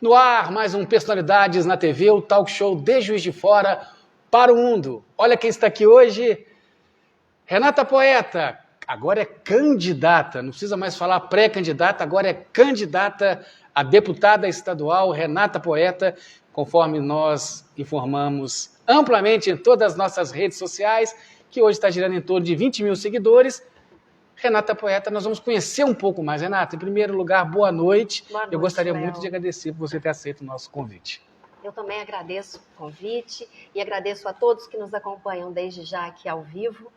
No ar, mais um Personalidades na TV, o talk show de Juiz de Fora para o mundo. Olha quem está aqui hoje, Renata Poeta, agora é candidata, não precisa mais falar pré-candidata, agora é candidata a deputada estadual, Renata Poeta, conforme nós informamos amplamente em todas as nossas redes sociais, que hoje está girando em torno de 20 mil seguidores. Renata Poeta, nós vamos conhecer um pouco mais. Renata, em primeiro lugar, boa noite. Boa noite, eu gostaria Léo. muito de agradecer por você ter aceito o nosso convite. Eu também agradeço o convite e agradeço a todos que nos acompanham desde já aqui ao vivo,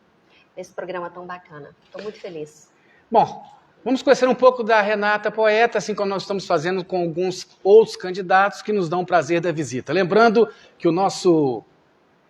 nesse programa tão bacana. Estou muito feliz. Bom, vamos conhecer um pouco da Renata Poeta, assim como nós estamos fazendo com alguns outros candidatos que nos dão o prazer da visita. Lembrando que o nosso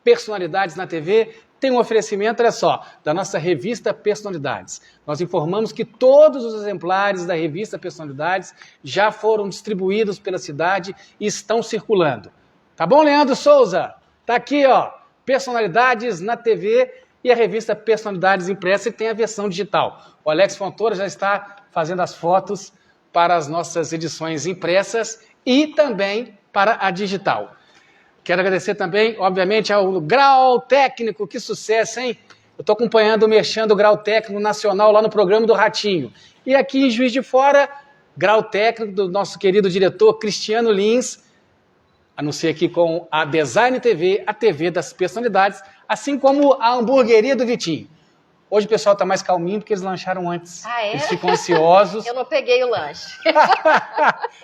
Personalidades na TV tem um oferecimento, olha só, da nossa revista Personalidades. Nós informamos que todos os exemplares da revista Personalidades já foram distribuídos pela cidade e estão circulando. Tá bom, Leandro Souza? Tá aqui, ó, Personalidades na TV e a revista Personalidades impressa, e tem a versão digital. O Alex Fontoura já está fazendo as fotos para as nossas edições impressas e também para a digital. Quero agradecer também, obviamente, ao Grau Técnico. Que sucesso, hein? Eu estou acompanhando o Merchan do Grau Técnico Nacional lá no programa do Ratinho. E aqui em Juiz de Fora, Grau Técnico do nosso querido diretor Cristiano Lins. Anunciei aqui com a Design TV, a TV das Personalidades, assim como a hamburgueria do Vitinho. Hoje o pessoal está mais calminho porque eles lancharam antes. Ah, é? Eles ficam ansiosos. Eu não peguei o lanche.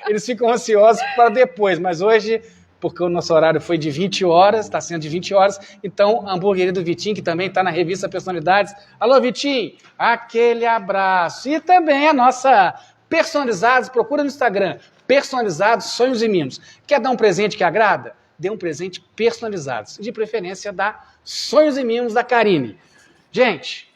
Eles ficam ansiosos para depois, mas hoje, porque o nosso horário foi de 20 horas, está sendo de 20 horas, então a hamburgueria do Vitinho, que também está na revista Personalidades. Alô, Vitinho, aquele abraço. E também a nossa Personalizados, procura no Instagram, Personalizados, Sonhos e Mimos. Quer dar um presente que agrada? Dê um presente personalizados, de preferência da Sonhos e Mimos da Karine. Gente,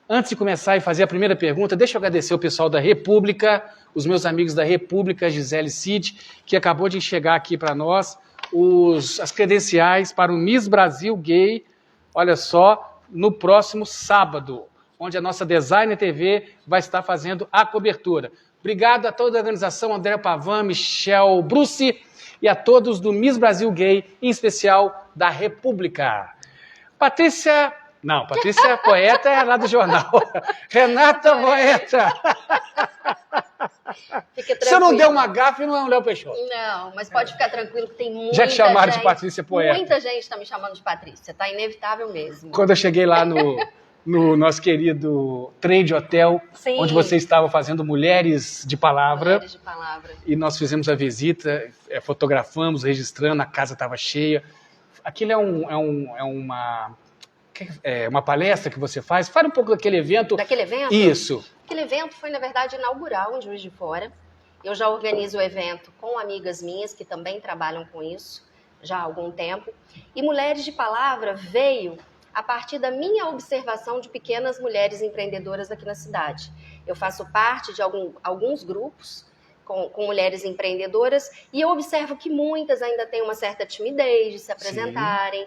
antes de começar e fazer a primeira pergunta, deixa eu agradecer o pessoal da República, os meus amigos da República, Gisele Cid, que acabou de chegar aqui para nós, as credenciais para o Miss Brasil Gay, olha só, no próximo sábado, onde a nossa Design TV vai estar fazendo a cobertura. Obrigado a toda a organização, André Pavan, Michel Bruce e a todos do Miss Brasil Gay, em especial da República. Patrícia Poeta é lá do jornal. Renata Poeta. Se eu não der uma gafe, não é um Léo Peixoto. Não, mas pode ficar tranquilo que tem muita gente. Já te chamaram de Patrícia Poeta. Muita gente está me chamando de Patrícia, tá inevitável mesmo. Quando eu cheguei lá no nosso querido Trade Hotel, sim, onde você estava fazendo Mulheres de Palavra. Mulheres de Palavra. E nós fizemos a visita, fotografamos, registrando, a casa estava cheia. Aquilo é uma palestra que você faz? Fale um pouco daquele evento. Daquele evento? Isso. Aquele evento foi, na verdade, inaugural em Juiz de Fora. Eu já organizo o evento com amigas minhas que também trabalham com isso já há algum tempo. E Mulheres de Palavra veio a partir da minha observação de pequenas mulheres empreendedoras aqui na cidade. Eu faço parte de alguns grupos com mulheres empreendedoras e eu observo que muitas ainda têm uma certa timidez de se apresentarem,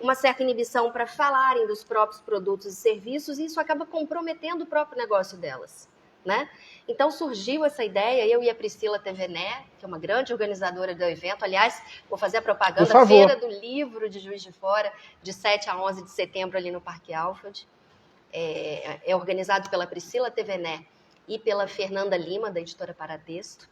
uma certa inibição para falarem dos próprios produtos e serviços, e isso acaba comprometendo o próprio negócio delas, né? Então surgiu essa ideia, eu e a Priscila Tevené, que é uma grande organizadora do evento. Aliás, vou fazer a propaganda da Feira do Livro de Juiz de Fora, de 7 a 11 de setembro ali no Parque Alfred. É organizado pela Priscila Tevené e pela Fernanda Lima, da editora Paratexto.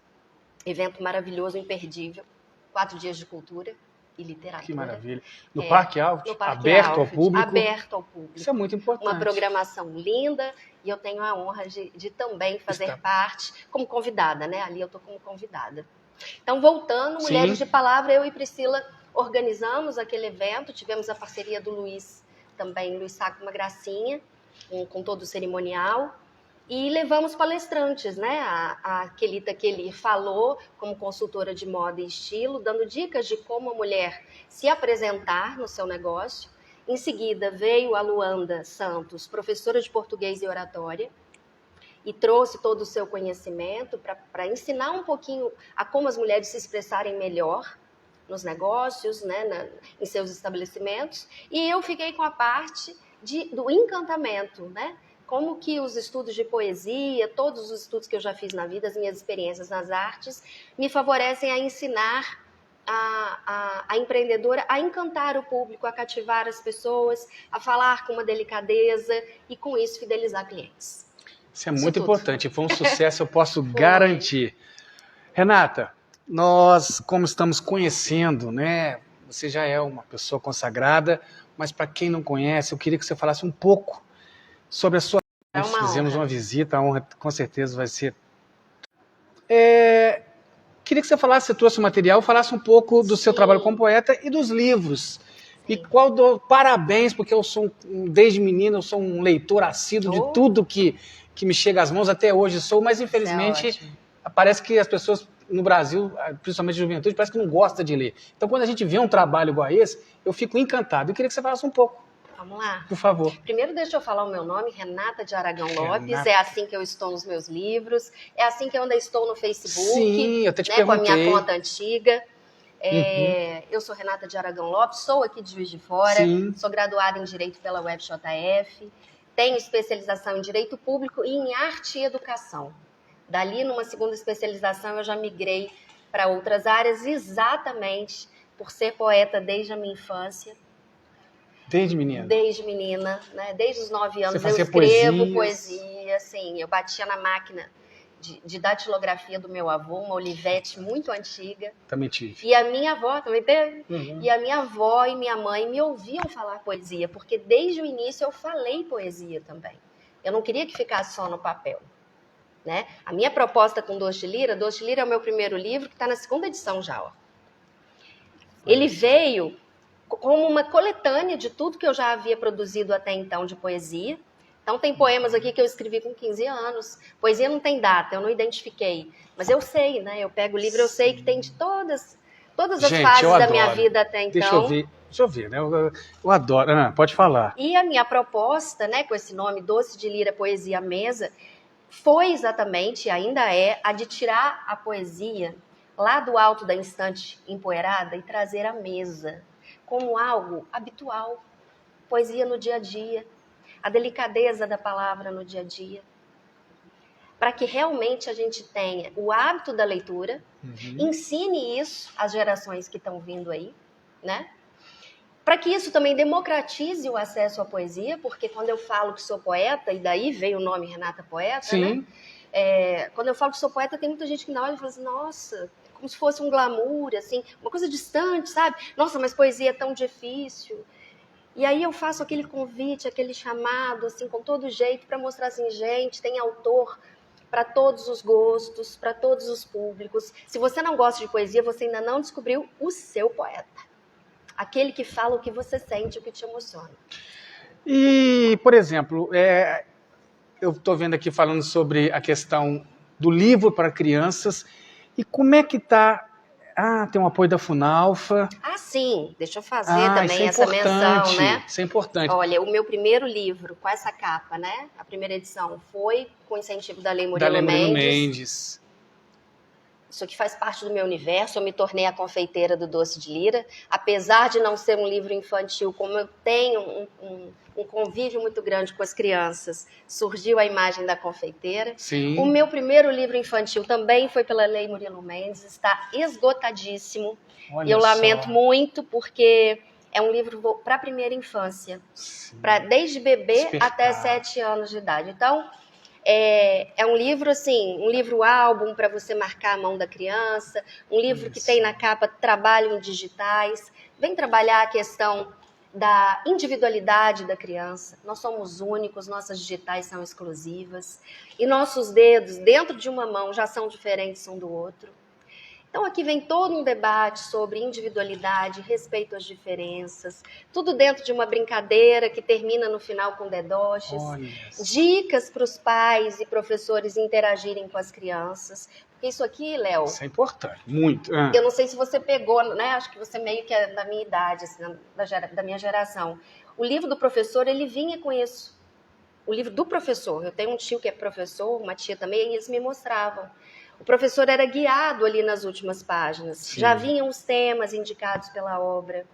Evento maravilhoso, imperdível, 4 dias de cultura e literatura. Que maravilha. No Parque Alfred, aberto ao público. Aberto ao público. Isso é muito importante. Uma programação linda, e eu tenho a honra de também fazer parte como convidada, né? Ali eu estou como convidada. Então, voltando, Mulheres de Palavra, eu e Priscila organizamos aquele evento, tivemos a parceria do Luiz também, Luiz Saco, uma gracinha, com todo o cerimonial, e levamos palestrantes, né? A Kelita Kelly falou como consultora de moda e estilo, dando dicas de como a mulher se apresentar no seu negócio. Em seguida, veio a Luanda Santos, professora de português e oratória, e trouxe todo o seu conhecimento para ensinar um pouquinho a como as mulheres se expressarem melhor nos negócios, né, em seus estabelecimentos. E eu fiquei com a parte do encantamento, né? como que os estudos de poesia, todos os estudos que eu já fiz na vida, as minhas experiências nas artes, me favorecem a ensinar a empreendedora a encantar o público, a cativar as pessoas, a falar com uma delicadeza e, com isso, fidelizar clientes. Isso é muito importante. Foi um sucesso, eu posso garantir. Renata, nós, como estamos conhecendo, né? Você já é uma pessoa consagrada, mas para quem não conhece, eu queria que você falasse um pouco sobre a sua... Nós fizemos uma visita, a honra com certeza vai ser... Queria que você falasse, você trouxe o material, falasse um pouco do seu trabalho como poeta e dos livros. E parabéns, porque eu sou, desde menino, eu sou um leitor assíduo de tudo que me chega às mãos, até hoje sou, mas infelizmente parece que as pessoas no Brasil, principalmente a juventude, parece que não gosta de ler. Então quando a gente vê um trabalho igual a esse, eu fico encantado. Eu queria que você falasse um pouco. Vamos lá. Por favor. Primeiro deixa eu falar o meu nome, Renata de Aragão Lopes. É assim que eu estou nos meus livros. É assim que eu ainda estou no Facebook. Sim, eu até te perguntei. Com a minha conta antiga. Eu sou Renata de Aragão Lopes, sou aqui de Juiz de Fora. Sim. Sou graduada em Direito pela UFJF. Tenho especialização em Direito Público e em Arte e Educação. Dali, numa segunda especialização, eu já migrei para outras áreas, exatamente por ser poeta desde a minha infância. Desde menina? Desde menina, né? Desde os 9 anos eu escrevo poesia, assim, eu batia na máquina de datilografia do meu avô, uma Olivetti muito antiga. Também tive. E a minha avó também teve. E a minha avó e minha mãe me ouviam falar poesia, porque desde o início eu falei poesia também. Eu não queria que ficasse só no papel, né? A minha proposta com Doce de Lira é o meu primeiro livro, que está na 2ª edição já, ó. Ele veio como uma coletânea de tudo que eu já havia produzido até então de poesia. Então tem poemas aqui que eu escrevi com 15 anos. Poesia não tem data, eu não identifiquei. Mas eu sei, né? Eu pego o livro, eu sei que tem de todas as fases da minha vida até então. Deixa eu ver, né? Eu adoro. Pode falar. E a minha proposta, né, com esse nome, Doce de Lira, Poesia à Mesa, foi exatamente, ainda é, a de tirar a poesia lá do alto da estante empoeirada e trazer à mesa como algo habitual, poesia no dia a dia, a delicadeza da palavra no dia a dia, para que realmente a gente tenha o hábito da leitura, ensine isso às gerações que estão vindo aí, né? Para que isso também democratize o acesso à poesia, porque quando eu falo que sou poeta, e daí veio o nome Renata Poeta, sim, né? Quando eu falo que sou poeta, tem muita gente que na hora fala assim, nossa, como se fosse um glamour, assim, uma coisa distante, sabe? Nossa, mas poesia é tão difícil. E aí eu faço aquele convite, aquele chamado, assim, com todo jeito, para mostrar assim, gente, tem autor para todos os gostos, para todos os públicos. Se você não gosta de poesia, você ainda não descobriu o seu poeta. Aquele que fala o que você sente, o que te emociona. E, por exemplo, eu estou vendo aqui falando sobre a questão do livro para crianças. E como é que está? Tem um apoio da Funalfa. Sim. Deixa eu fazer também essa menção, né? Isso é importante. Olha, o meu primeiro livro com essa capa, né? A primeira edição foi com incentivo da Lei Murilo Mendes. Isso aqui faz parte do meu universo. Eu me tornei a confeiteira do Doce de Lira. Apesar de não ser um livro infantil, como eu tenho um convívio muito grande com as crianças, surgiu a imagem da confeiteira. Sim. O meu primeiro livro infantil também foi pela Lei Murilo Mendes. Está esgotadíssimo. E eu lamento muito, porque é um livro para a primeira infância. Desde bebê até 7 anos de idade. Então, é um livro assim, um livro-álbum para você marcar a mão da criança, um livro que tem na capa trabalho em digitais, vem trabalhar a questão da individualidade da criança. Nós somos únicos, nossas digitais são exclusivas, e nossos dedos dentro de uma mão já são diferentes um do outro. Então aqui vem todo um debate sobre individualidade, respeito às diferenças, tudo dentro de uma brincadeira que termina no final com dedoches, dicas para os pais e professores interagirem com as crianças. Porque isso aqui, Léo... Isso é importante, muito. Eu não sei se você pegou, né? Acho que você meio que é da minha idade, assim, da minha geração. O livro do professor, ele vinha com isso. O livro do professor. Eu tenho um tio que é professor, uma tia também, e eles me mostravam. O professor era guiado ali nas últimas páginas. Sim. Já vinham os temas indicados pela obra,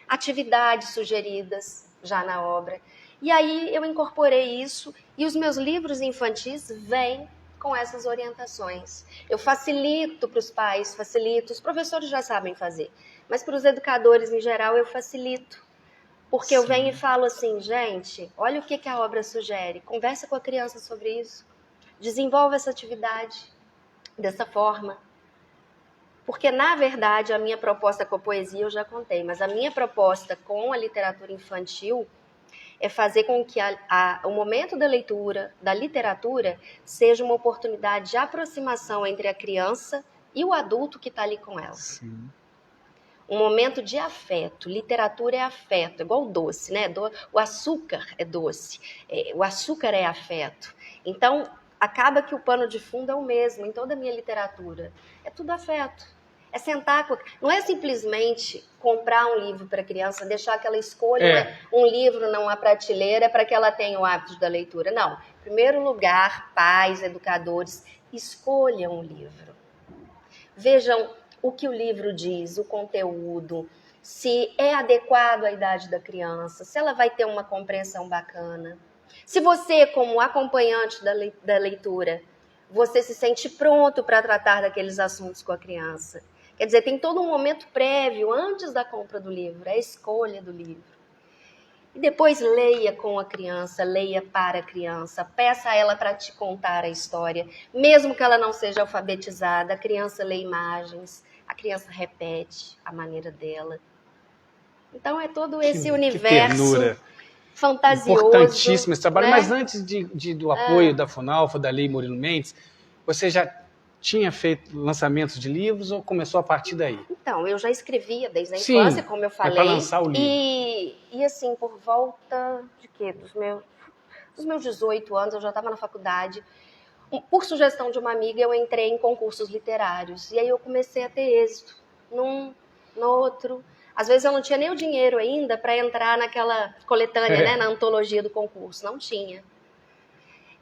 atividades sugeridas já na obra. E aí eu incorporei isso e os meus livros infantis vêm com essas orientações. Eu facilito para os pais, facilito, os professores já sabem fazer, mas para os educadores em geral eu facilito. Porque eu venho e falo assim, gente, olha o que a obra sugere, conversa com a criança sobre isso, desenvolve essa atividade dessa forma. Porque, na verdade, a minha proposta com a poesia eu já contei, mas a minha proposta com a literatura infantil é fazer com que o momento da leitura, da literatura, seja uma oportunidade de aproximação entre a criança e o adulto que está ali com ela. Sim. Um momento de afeto. Literatura é afeto, é igual o doce, né? O açúcar é doce, o açúcar é afeto. Então, acaba que o pano de fundo é o mesmo em toda a minha literatura. É tudo afeto. É sentar com... Não é simplesmente comprar um livro para a criança, deixar que ela escolha um livro numa prateleira para que ela tenha o hábito da leitura. Não. Em primeiro lugar, pais, educadores, escolham um livro. Vejam o que o livro diz, o conteúdo, se é adequado à idade da criança, se ela vai ter uma compreensão bacana. Se você, como acompanhante da leitura, você se sente pronto para tratar daqueles assuntos com a criança. Quer dizer, tem todo um momento prévio, antes da compra do livro, a escolha do livro. E depois leia com a criança, leia para a criança, peça a ela para te contar a história. Mesmo que ela não seja alfabetizada, a criança lê imagens, a criança repete a maneira dela. Então é todo esse universo fantasioso. Importantíssimo esse trabalho. Né? Mas antes do apoio da Funalfa, da Lei Murilo Mendes, você já tinha feito lançamentos de livros ou começou a partir daí? Então, eu já escrevia desde a infância, como eu falei. Para lançar o livro. E assim, por volta de quê? Dos meus 18 anos, eu já estava na faculdade. Por sugestão de uma amiga, eu entrei em concursos literários. E aí eu comecei a ter êxito num, no outro. Às vezes eu não tinha nem o dinheiro ainda para entrar naquela coletânea, né, na antologia do concurso. Não tinha.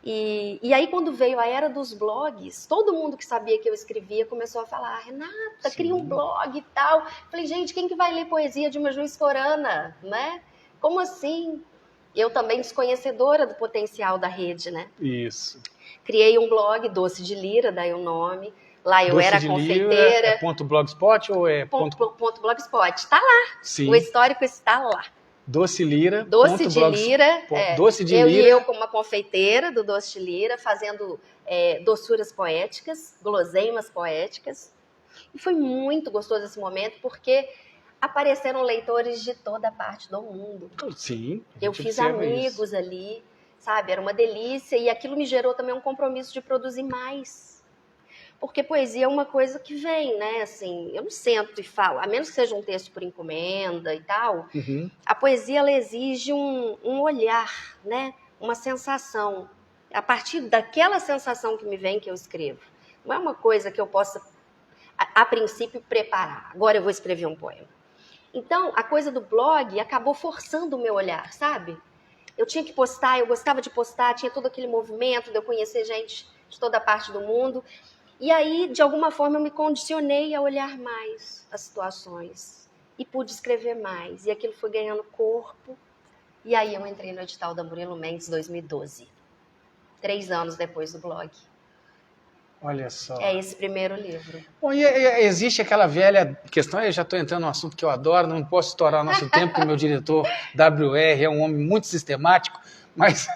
E aí, quando veio a era dos blogs, todo mundo que sabia que eu escrevia começou a falar: Renata, cria um blog e tal. Falei, gente, quem que vai ler poesia de uma Juiz Corana, né? Como assim? Eu também desconhecedora do potencial da rede, né? Isso. Criei um blog, Doce de Lira, daí o nome. Lá eu Doce era de confeiteira. Lira, é .blogspot ou é ponto .blogspot? Está lá. Sim. O histórico está lá. Doce Lira. Doce de Lira. Doce de eu Lira. E eu como uma confeiteira do Doce de Lira, fazendo doçuras poéticas, guloseimas poéticas. E foi muito gostoso esse momento, porque apareceram leitores de toda parte do mundo. Sim. Eu fiz amigos ali, sabe? Era uma delícia. E aquilo me gerou também um compromisso de produzir mais. Porque poesia é uma coisa que vem, né? Assim, eu não sento e falo, a menos que seja um texto por encomenda e tal. Uhum. A poesia, ela exige um olhar, né? Uma sensação. A partir daquela sensação que me vem, que eu escrevo. Não é uma coisa que eu possa, a princípio, preparar. Agora eu vou escrever um poema. Então, a coisa do blog acabou forçando o meu olhar, sabe? Eu tinha que postar, eu gostava de postar, tinha todo aquele movimento de eu conhecer gente de toda parte do mundo. E aí, de alguma forma, eu me condicionei a olhar mais as situações. E pude escrever mais. E aquilo foi ganhando corpo. E aí eu entrei no edital da Murilo Mendes em 2012. 3 anos depois do blog. Olha só. É esse primeiro livro. Bom, e existe aquela velha questão, eu já estou entrando num assunto que eu adoro, não posso estourar o nosso tempo, porque o meu diretor WR é um homem muito sistemático, mas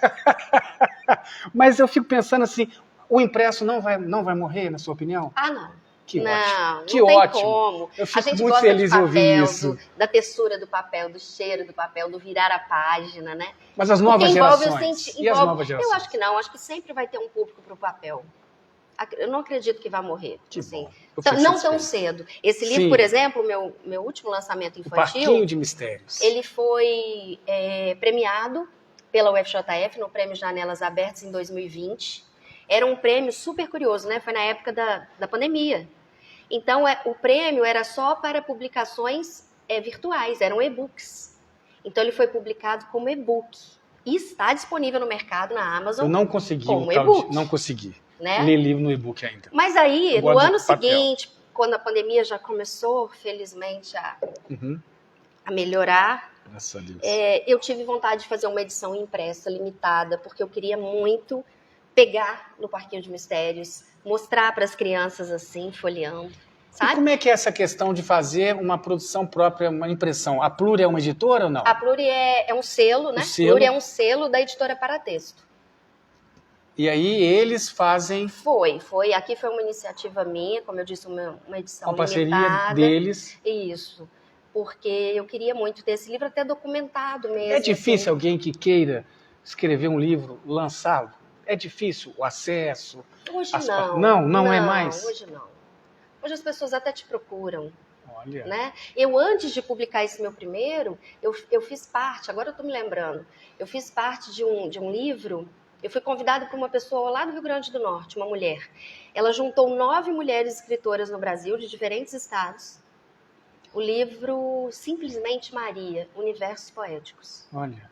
eu fico pensando assim, o impresso não vai morrer, na sua opinião? Ah, não. Que não, ótimo. Que não tem ótimo. como. Eu fico a gente muito gosta feliz de papel, ouvir isso. Da textura do papel, do cheiro do papel, do virar a página, né? Mas as novas gerações? As novas gerações? Eu acho que não. Acho que sempre vai ter um público para o papel. Eu não acredito que vai morrer. Que assim. não tão cedo. Esse livro, por exemplo, meu último lançamento infantil... O Parquinho de Mistérios. Ele foi premiado pela UFJF no Prêmio Janelas Abertas em 2020. Era um prêmio super curioso, né? Foi na época da pandemia. Então, o prêmio era só para publicações virtuais, eram e-books. Então, ele foi publicado como e-book. E está disponível no mercado, na Amazon. Eu não consegui como e-book. Não consegui né? ler livro no e-book ainda. Mas aí, no ano seguinte, quando a pandemia já começou, felizmente, a melhorar, Graças a Deus. Eu tive vontade de fazer uma edição impressa, limitada, porque eu queria muito pegar no Parquinho de Mistérios, mostrar para as crianças assim, folheando, E sabe? como é que é essa questão de fazer uma produção própria, uma impressão? A Pluri é uma editora ou não? A Pluri é um selo, né? selo. Pluri é um selo da editora Paratexto. E aí eles fazem Foi. Aqui foi uma iniciativa minha, como eu disse, uma edição uma parceria limitada. deles. Isso. Porque eu queria muito ter esse livro até documentado mesmo. É difícil assim. alguém que queira escrever um livro, lançá-lo? É difícil o acesso? Hoje Não. Não é mais? Hoje não. Hoje as pessoas até te procuram. Olha. Né? Eu, antes de publicar esse meu primeiro, eu fiz parte, agora eu estou me lembrando, eu fiz parte de um livro. Eu fui convidada por uma pessoa lá do Rio Grande do Norte, uma mulher. Ela juntou 9 mulheres escritoras no Brasil, de diferentes estados. O livro Simplesmente Maria, Universos Poéticos. Olha.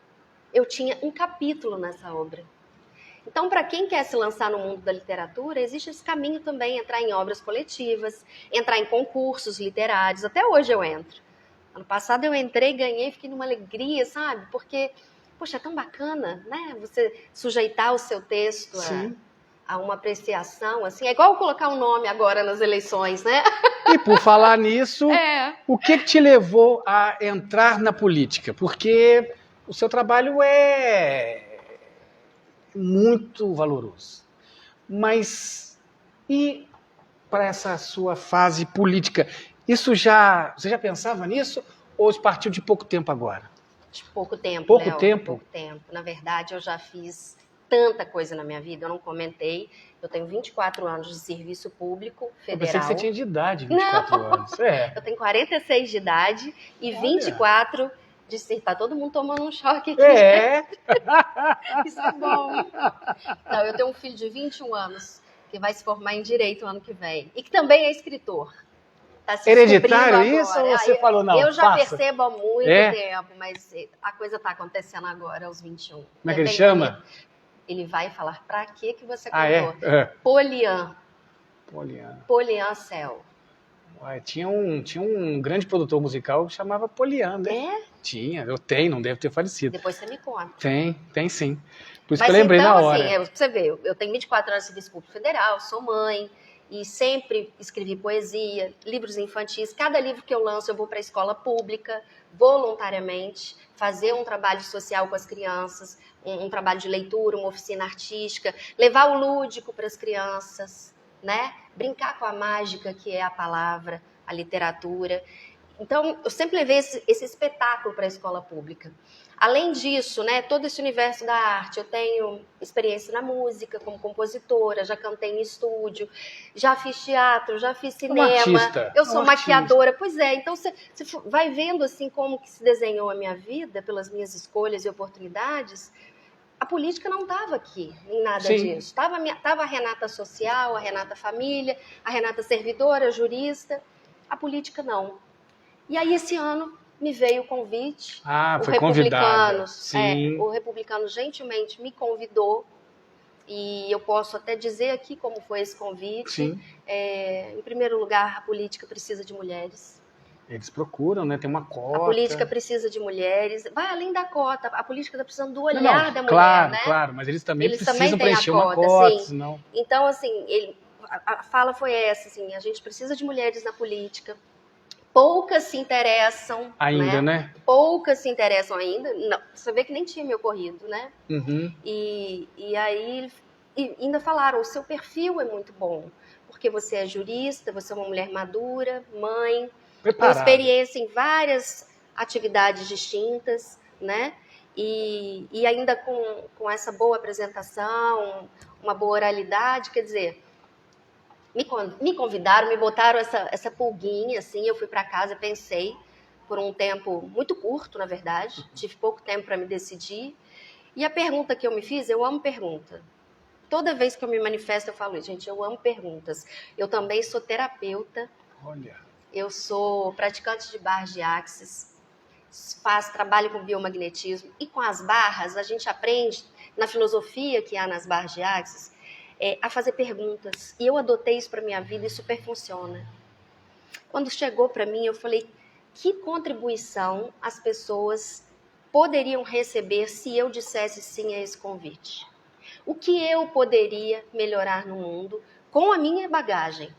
Eu tinha um capítulo nessa obra. Então, para quem quer se lançar no mundo da literatura, existe esse caminho também, entrar em obras coletivas, entrar em concursos literários. Até hoje eu entro. Ano passado eu entrei, ganhei, fiquei numa alegria, sabe? Porque, poxa, é tão bacana, né? Você sujeitar o seu texto a uma apreciação, assim. É igual colocar um nome agora nas eleições, né? E por falar nisso, o que te levou a entrar na política? Porque o seu trabalho é muito valoroso. Mas e para essa sua fase política? Você já pensava nisso ou partiu de pouco tempo agora? De pouco tempo, Pouco Léo, tempo? Pouco tempo. Na verdade, eu já fiz tanta coisa na minha vida, eu não comentei. Eu tenho 24 anos de serviço público federal. Eu pensei que você tinha de idade, 24 anos. Eu tenho 46 de idade e 24 de ser. Tá todo mundo tomando um choque aqui. Isso é bom. Não, eu tenho um filho de 21 anos que vai se formar em Direito ano que vem. E que também é escritor. Tá se hereditário descobrindo isso agora. ou você falou não? Eu já percebo há muito tempo, mas a coisa tá acontecendo agora, aos 21. Como é que ele chama? Ele vai falar, pra que você contou? Polian. Polian Cell. Tinha um grande produtor musical que chamava Polian, né? Tinha, não deve ter falecido. Depois você me conta. Tem sim. Por isso que eu lembrei na hora. Assim, você vê, eu tenho 24 anos de serviço público federal, sou mãe, e sempre escrevi poesia, livros infantis. Cada livro que eu lanço, eu vou para a escola pública, voluntariamente, fazer um trabalho social com as crianças, um trabalho de leitura, uma oficina artística, levar o lúdico para as crianças, né? Brincar com a mágica que é a palavra, a literatura. Então, eu sempre levei esse espetáculo para a escola pública. Além disso, né, todo esse universo da arte, eu tenho experiência na música como compositora, já cantei em estúdio, já fiz teatro, já fiz cinema, eu sou maquiadora. Pois é, então você vai vendo assim como que se desenhou a minha vida pelas minhas escolhas e oportunidades. A política não estava aqui, em nada disso. Tava a Renata social, a Renata família, a Renata servidora, jurista. A política não. E aí esse ano me veio o convite. Foi convidada. O Republicano gentilmente me convidou. E eu posso até dizer aqui como foi esse convite. Em primeiro lugar, a política precisa de mulheres. Eles procuram, né? Tem uma cota. A política precisa de mulheres. Vai além da cota. A política está precisando do olhar da mulher, né? Claro, mas eles também precisam também preencher uma cota, senão... Então, assim, a fala foi essa, assim, a gente precisa de mulheres na política. Poucas se interessam. Ainda, né? Poucas se interessam ainda. Não, você vê que nem tinha me ocorrido, né? Uhum. E aí ainda falaram, o seu perfil é muito bom. Porque você é jurista, você é uma mulher madura, mãe, com experiência em várias atividades distintas, né? E ainda com essa boa apresentação, uma boa oralidade, quer dizer... Me convidaram, me botaram essa pulguinha, assim, eu fui para casa, pensei, por um tempo muito curto, na verdade, tive pouco tempo para me decidir. E a pergunta que eu me fiz, eu amo pergunta. Toda vez que eu me manifesto, eu falo, gente, eu amo perguntas. Eu também sou terapeuta. Olha. Eu sou praticante de barras de axis, trabalho com biomagnetismo. E com as barras, a gente aprende, na filosofia que há nas barras de axis, a fazer perguntas. E eu adotei isso para minha vida e super funciona. Quando chegou para mim, eu falei, que contribuição as pessoas poderiam receber se eu dissesse sim a esse convite? O que eu poderia melhorar no mundo com a minha bagagem?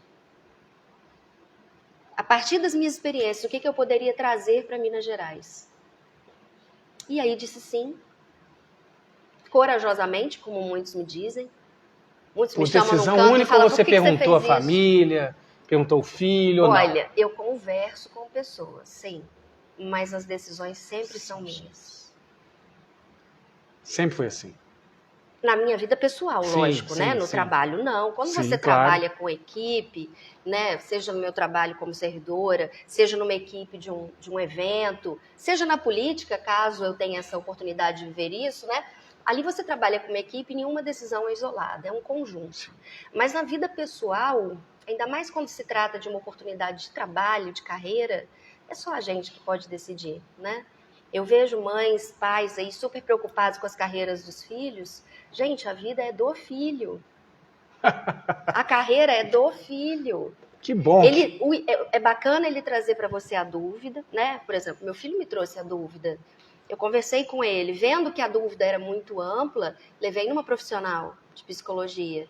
A partir das minhas experiências, o que eu poderia trazer para Minas Gerais? E aí disse sim, corajosamente, como muitos me dizem. Muitos me chamam no canto única, e falam, você perguntou a família, perguntou o filho ou não? Olha, eu converso com pessoas, sim, mas as decisões sempre são minhas. Sempre foi assim? Na minha vida pessoal, Sim, lógico, sim, né? No sim. trabalho, não. Quando Sim, você claro. trabalha com equipe, né? Seja no meu trabalho como servidora, seja numa equipe de um evento, seja na política, caso eu tenha essa oportunidade de viver isso, né? Ali você trabalha com uma equipe e nenhuma decisão é isolada, é um conjunto. Mas na vida pessoal, ainda mais quando se trata de uma oportunidade de trabalho, de carreira, é só a gente que pode decidir, né? Eu vejo mães, pais aí super preocupados com as carreiras dos filhos. Gente, a vida é do filho. A carreira é do filho. Que bom. É bacana ele trazer para você a dúvida, né? Por exemplo, meu filho me trouxe a dúvida. Eu conversei com ele, vendo que a dúvida era muito ampla, levei numa profissional de psicologia.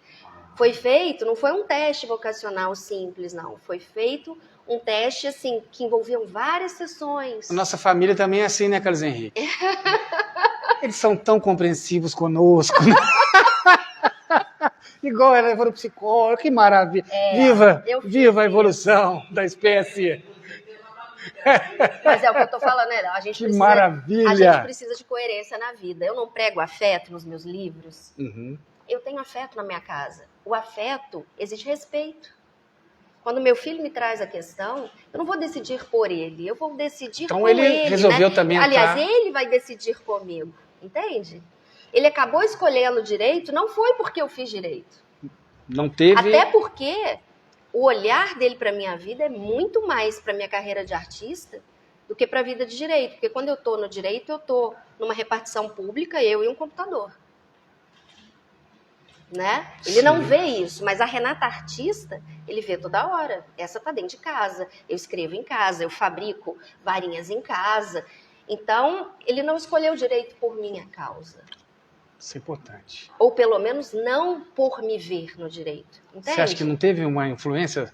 Foi feito, não foi um teste vocacional simples, não. Foi feito um teste, assim, que envolviam várias sessões. A nossa família também é assim, né, Carlos Henrique? Eles são tão compreensivos conosco. Igual ela levou no psicólogo, que maravilha. Viva a evolução da espécie. Mas é o que eu tô falando, né? A gente maravilha. A gente precisa de coerência na vida. Eu não prego afeto nos meus livros. Uhum. Eu tenho afeto na minha casa. O afeto exige respeito. Quando meu filho me traz a questão, eu não vou decidir por ele, eu vou decidir com ele. Então ele resolveu, né, também Aliás, ele vai decidir comigo, entende? Ele acabou escolhendo direito, não foi porque eu fiz direito. Não teve... Até porque o olhar dele para a minha vida é muito mais para a minha carreira de artista do que para a vida de direito. Porque quando eu estou no direito, eu estou numa repartição pública, eu e um computador. Né? Ele não vê isso, mas a Renata artista, ele vê toda hora. Essa tá dentro de casa, eu escrevo em casa, eu fabrico varinhas em casa. Então, ele não escolheu direito por minha causa. Isso é importante. Ou pelo menos não por me ver no direito. Entende? Você acha que não teve uma influência?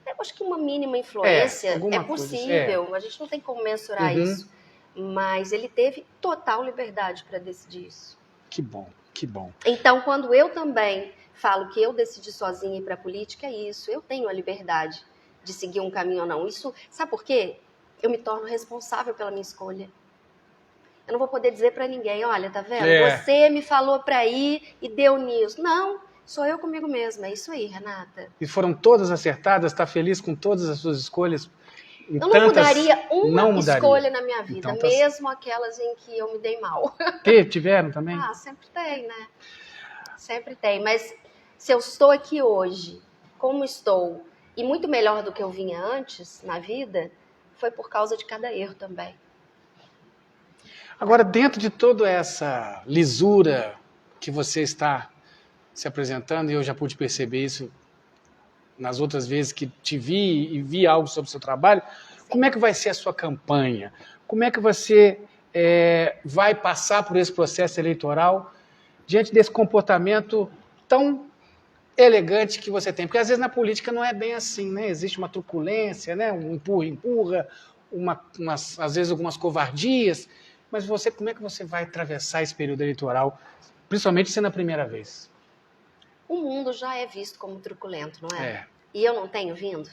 Eu acho que uma mínima influência é possível. Coisa, A gente não tem como mensurar isso. Mas ele teve total liberdade para decidir isso. Que bom. Que bom. Então, quando eu também falo que eu decidi sozinha ir para a política, é isso. Eu tenho a liberdade de seguir um caminho ou não. Isso, sabe por quê? Eu me torno responsável pela minha escolha. Eu não vou poder dizer para ninguém, olha, tá vendo? Você me falou para ir e deu nisso. Não, sou eu comigo mesma. É isso aí, Renata. E foram todas acertadas? Está feliz com todas as suas escolhas? Eu não mudaria uma escolha na minha vida, então, mesmo aquelas em que eu me dei mal. Tiveram também? Ah, sempre tem, né? Sempre tem. Mas se eu estou aqui hoje, como estou, e muito melhor do que eu vinha antes na vida, foi por causa de cada erro também. Agora, dentro de toda essa lisura que você está se apresentando, e eu já pude perceber isso nas outras vezes que te vi e vi algo sobre o seu trabalho, como é que vai ser a sua campanha? Como é que você vai passar por esse processo eleitoral diante desse comportamento tão elegante que você tem? Porque às vezes na política não é bem assim, né? Existe uma truculência, né? Um empurra, às vezes algumas covardias, mas como é que você vai atravessar esse período eleitoral, principalmente sendo a primeira vez? O mundo já é visto como truculento, não é? E eu não tenho vindo?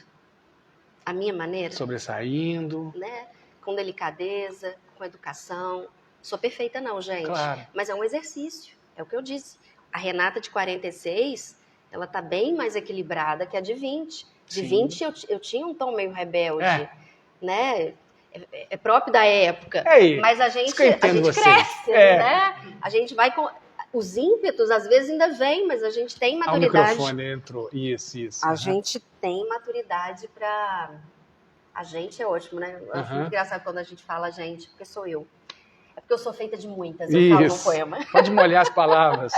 A minha maneira? Sobressaindo. Né? Com delicadeza, com educação. Sou perfeita não, gente. Claro. Mas é um exercício, é o que eu disse. A Renata de 46, ela tá bem mais equilibrada que a de 20. De 20 eu tinha um tom meio rebelde, né? É próprio da época. Mas a gente cresce, né? A gente vai com... Os ímpetos, às vezes, ainda vêm, mas a gente tem maturidade. O microfone entrou. Isso. A gente tem maturidade para... A gente é ótimo, né? É muito engraçado quando a gente fala a gente, porque sou eu. É porque eu sou feita de muitas, eu falo num poema. Pode molhar as palavras.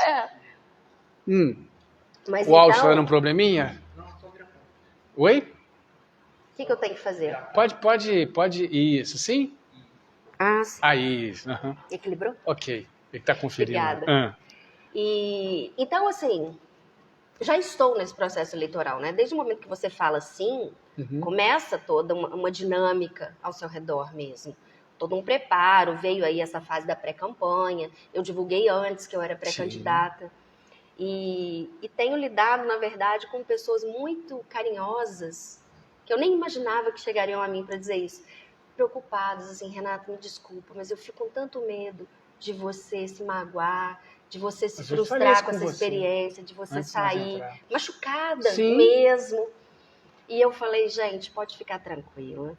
Mas o áudio está dando um probleminha? Não, estou gravando. Oi? O que eu tenho que fazer? Pode. Isso, sim? Ah, sim. Aí, aham. Equilibrou? Ok. Ele está conferindo. Obrigada. E então, assim, já estou nesse processo eleitoral, né? Desde o momento que você fala sim, começa toda uma dinâmica ao seu redor mesmo. Todo um preparo, veio aí essa fase da pré-campanha, eu divulguei antes que eu era pré-candidata. E tenho lidado, na verdade, com pessoas muito carinhosas, que eu nem imaginava que chegariam a mim para dizer isso. Preocupadas, assim, Renata, me desculpa, mas eu fico com tanto medo de você se magoar, de você se frustrar com essa experiência, de você sair machucada mesmo. E eu falei, gente, pode ficar tranquila.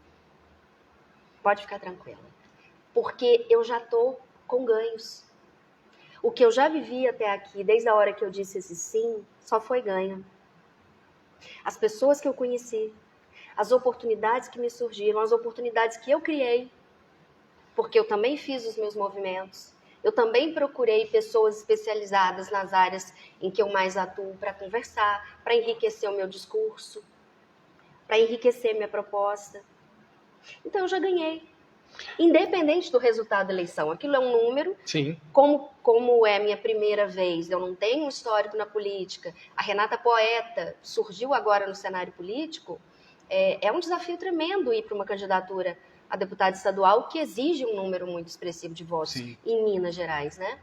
Pode ficar tranquila. Porque eu já tô com ganhos. O que eu já vivi até aqui, desde a hora que eu disse esse sim, só foi ganho. As pessoas que eu conheci, as oportunidades que me surgiram, as oportunidades que eu criei, porque eu também fiz os meus movimentos, eu também procurei pessoas especializadas nas áreas em que eu mais atuo para conversar, para enriquecer o meu discurso, para enriquecer minha proposta. Então eu já ganhei. Independente do resultado da eleição, aquilo é um número. Sim. Como é minha primeira vez, eu não tenho um histórico na política, a Renata Poeta surgiu agora no cenário político, é um desafio tremendo ir para uma candidatura a deputado estadual que exige um número muito expressivo de votos em Minas Gerais, né?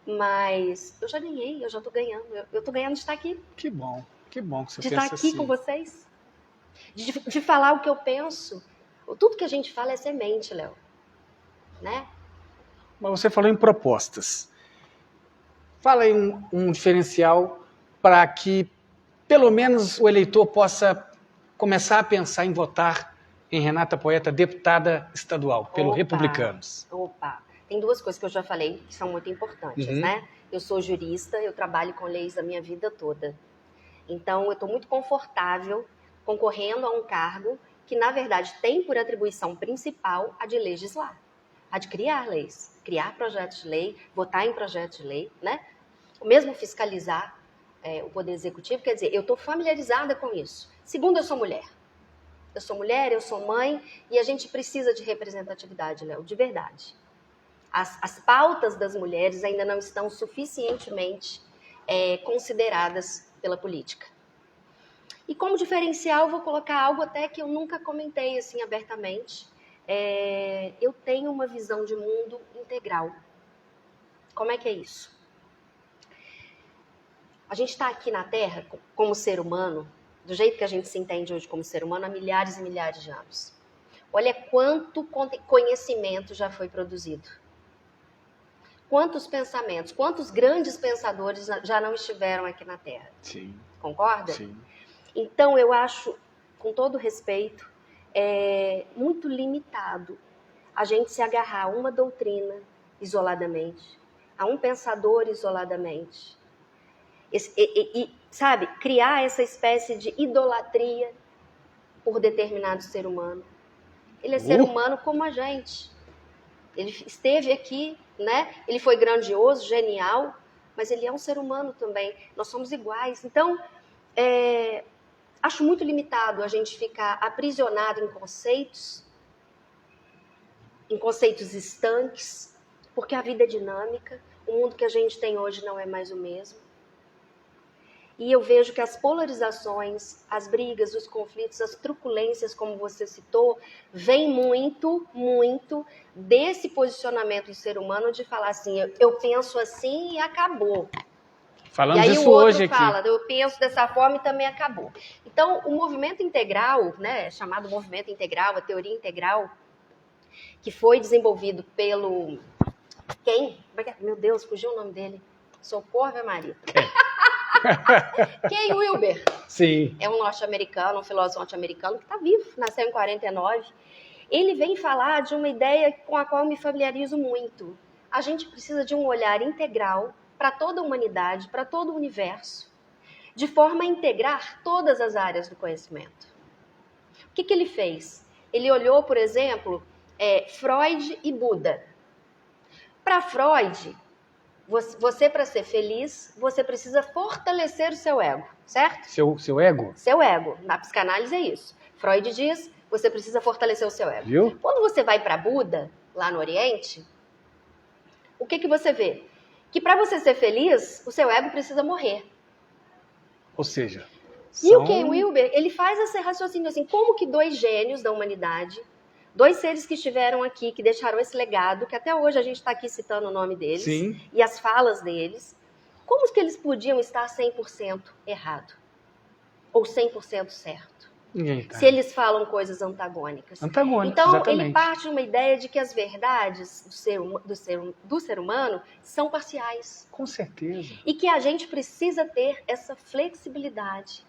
Mas eu já ganhei, eu já estou ganhando, eu estou ganhando de estar aqui. Que bom que você de pensa estar aqui assim. com vocês, de falar o que eu penso. Tudo que a gente fala é semente, Léo, né? Mas você falou em propostas. Fala aí um diferencial para que, pelo menos, o eleitor possa começar a pensar em votar em Renata Poeta, deputada estadual, pelo Republicanos. Tem duas coisas que eu já falei que são muito importantes, né? Eu sou jurista, eu trabalho com leis a minha vida toda. Então, eu estou muito confortável concorrendo a um cargo que, na verdade, tem por atribuição principal a de legislar, a de criar leis, criar projetos de lei, votar em projetos de lei, né? O mesmo fiscalizar o Poder Executivo, quer dizer, eu estou familiarizada com isso. Segundo, eu sou mulher. Eu sou mulher, eu sou mãe, e a gente precisa de representatividade, Léo, de verdade. As pautas das mulheres ainda não estão suficientemente consideradas pela política. E como diferencial, vou colocar algo até que eu nunca comentei assim abertamente. Eu tenho uma visão de mundo integral. Como é que é isso? A gente está aqui na Terra como ser humano, do jeito que a gente se entende hoje como ser humano, há milhares e milhares de anos. Olha quanto conhecimento já foi produzido. Quantos pensamentos, quantos grandes pensadores já não estiveram aqui na Terra. Sim. Concorda? Sim. Então, eu acho, com todo respeito, muito limitado a gente se agarrar a uma doutrina isoladamente, a um pensador isoladamente. Sabe, criar essa espécie de idolatria por determinado ser humano. Ele é ser humano como a gente. Ele esteve aqui, né? Ele foi grandioso, genial, mas ele é um ser humano também. Nós somos iguais. Então, acho muito limitado a gente ficar aprisionado em conceitos estanques, porque a vida é dinâmica, o mundo que a gente tem hoje não é mais o mesmo. E eu vejo que as polarizações, as brigas, os conflitos, as truculências, como você citou, vem muito, muito desse posicionamento do ser humano de falar assim, eu penso assim e acabou. Falando e aí disso o outro hoje fala, aqui. eu penso dessa forma e também acabou. Então, o movimento integral, né, chamado movimento integral, a teoria integral, que foi desenvolvido pelo... Quem? Meu Deus, fugiu o nome dele. Socorro, Ave Maria. Ken Wilber. Sim. É um norte-americano, um filósofo norte-americano que está vivo, nasceu em 49. Ele vem falar de uma ideia com a qual eu me familiarizo muito. A gente precisa de um olhar integral para toda a humanidade, para todo o universo, de forma a integrar todas as áreas do conhecimento. O que ele fez? Ele olhou, por exemplo, Freud e Buda. Para Freud, você para ser feliz, você precisa fortalecer o seu ego, certo? Seu ego? Seu ego. Na psicanálise é isso. Freud diz, você precisa fortalecer o seu ego. Viu? Quando você vai para Buda, lá no Oriente, o que você vê? Que para você ser feliz, o seu ego precisa morrer. Ou seja, E o Ken Wilber, ele faz esse raciocínio assim, como que dois gênios da humanidade, dois seres que estiveram aqui, que deixaram esse legado, que até hoje a gente está aqui citando o nome deles, sim, e as falas deles, como que eles podiam estar 100% errado? Ou 100% certo? ninguém tá. Se eles falam coisas antagônicas. Antagônicos, Então, exatamente. ele parte de uma ideia de que as verdades do ser humano são parciais. Com certeza. E que a gente precisa ter essa flexibilidade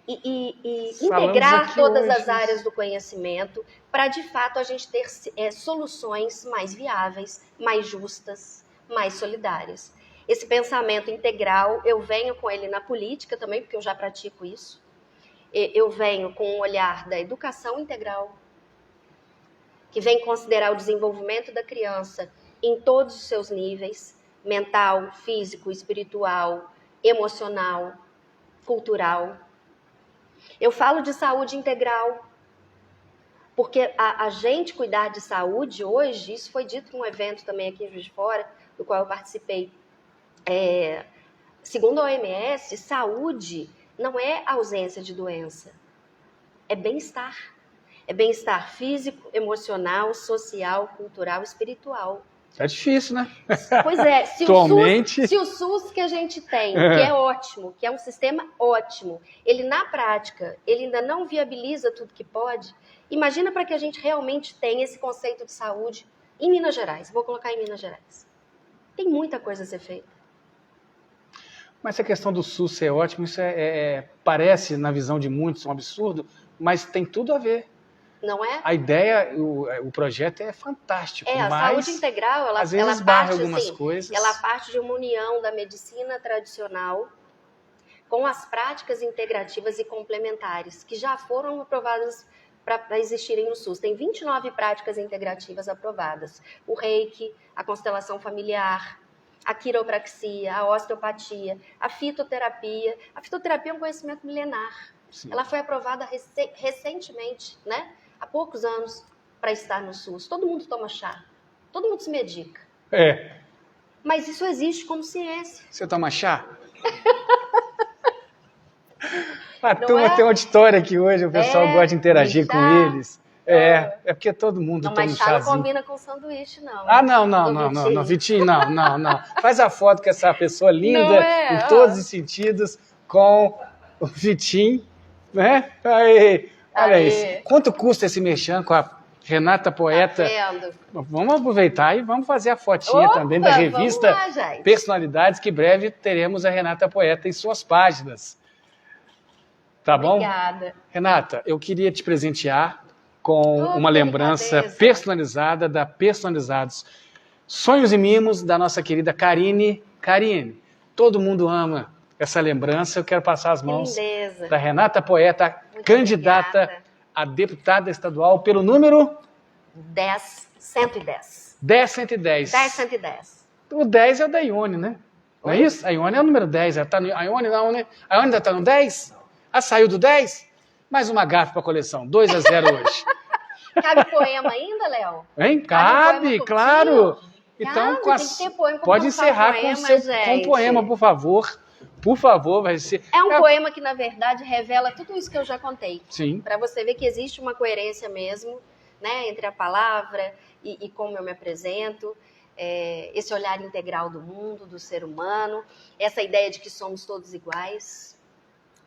e integrar todas as áreas do conhecimento para, de fato, a gente ter soluções mais viáveis, mais justas, mais solidárias. Esse pensamento integral, eu venho com ele na política também, porque eu já pratico isso. Eu venho com um olhar da educação integral, que vem considerar o desenvolvimento da criança em todos os seus níveis, mental, físico, espiritual, emocional, cultural. Eu falo de saúde integral, porque a gente cuidar de saúde hoje, isso foi dito num evento também aqui em Juiz de Fora, do qual eu participei. Segundo a OMS, saúde não é ausência de doença, é bem-estar. É bem-estar físico, emocional, social, cultural, espiritual. É difícil, né? Pois é, se o SUS que a gente tem, que é ótimo, que é um sistema ótimo, ele na prática, ele ainda não viabiliza tudo que pode, imagina para que a gente realmente tenha esse conceito de saúde em Minas Gerais. Vou colocar em Minas Gerais. Tem muita coisa a ser feita. Mas essa questão do SUS ser ótimo, isso parece, na visão de muitos, um absurdo, mas tem tudo a ver. Não é? A ideia, o projeto é fantástico. A mas, saúde integral, ela, às vezes, ela parte algumas assim, coisas. ela parte de uma união da medicina tradicional com as práticas integrativas e complementares, que já foram aprovadas para existirem no SUS. Tem 29 práticas integrativas aprovadas. O Reiki, a constelação familiar, a quiropraxia, a osteopatia, a fitoterapia. A fitoterapia é um conhecimento milenar. Sim. Ela foi aprovada recentemente, né? Há poucos anos, para estar no SUS. Todo mundo toma chá, todo mundo se medica. Mas isso existe como ciência. Você toma chá? A turma tem um auditório aqui hoje, o pessoal gosta de interagir com eles. É porque todo mundo toma um chazinho. Mas chá não combina com sanduíche, não. Não, Vitinho, não. Faz a foto com essa pessoa linda, em todos os sentidos, com o Vitinho, né? Olha isso. Quanto custa esse merchan com a Renata Poeta? Tá vendo? Vamos aproveitar e vamos fazer a fotinha também da revista Personalidades, que breve teremos a Renata Poeta em suas páginas. Tá bom? Obrigada. Renata, eu queria te presentear com uma lembrança personalizada da Personalizados. Sonhos e mimos da nossa querida Karine. Karine, todo mundo ama essa lembrança. Eu quero passar as mãos da Renata Poeta, candidata a deputada estadual pelo número 10110. 10110. 10110. O 10 é o da Ione, né? Não é isso? A Ione é o número 10. A Ione não, né? A Ione ainda está no 10? Saiu do 10? Mais uma gafe para a coleção. 2-0 hoje. Cabe poema ainda, Léo? Hein? Cabe, claro. Então, pode encerrar com um poema, por favor. Por favor, vai ser... É um poema que, na verdade, revela tudo isso que eu já contei. Sim. Para você ver que existe uma coerência mesmo, né, entre a palavra e como eu me apresento. Esse olhar integral do mundo, do ser humano. Essa ideia de que somos todos iguais.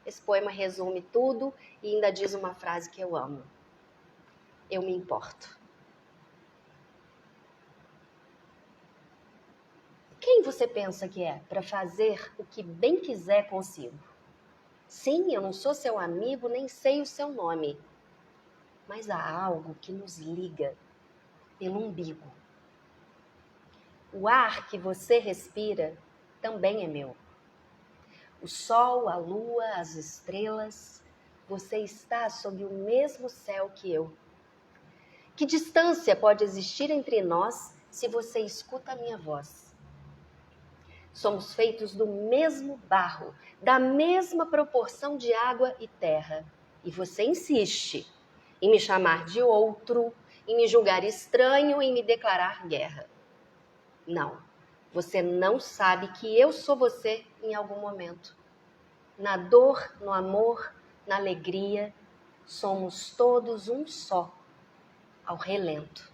Esse poema resume tudo e ainda diz uma frase que eu amo. Eu me importo. Quem você pensa que é para fazer o que bem quiser consigo? Sim, eu não sou seu amigo, nem sei o seu nome. Mas há algo que nos liga pelo umbigo. O ar que você respira também é meu. O sol, a lua, as estrelas, você está sob o mesmo céu que eu. Que distância pode existir entre nós se você escuta a minha voz? Somos feitos do mesmo barro, da mesma proporção de água e terra. E você insiste em me chamar de outro, em me julgar estranho e me declarar guerra. Não, você não sabe que eu sou você em algum momento. Na dor, no amor, na alegria, somos todos um só, ao relento.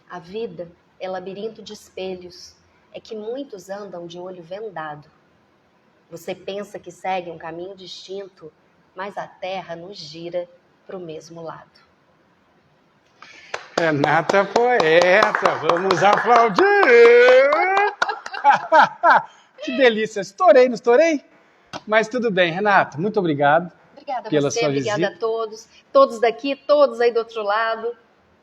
A vida é labirinto de espelhos, é que muitos andam de olho vendado. Você pensa que segue um caminho distinto, mas a terra nos gira para o mesmo lado. Renata Poeta, vamos aplaudir! Que delícia! Estourei, não estourei? Mas tudo bem, Renata, muito obrigado. Obrigada a pela você, sua obrigada visita. a todos daqui, todos aí do outro lado.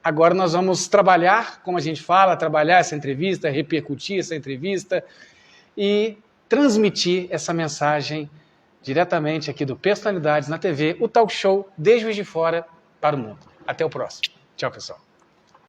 Agora nós vamos trabalhar, como a gente fala, trabalhar essa entrevista, repercutir essa entrevista e transmitir essa mensagem diretamente aqui do Personalidades na TV, o talk show de Juiz de Fora para o mundo. Até o próximo. Tchau, pessoal.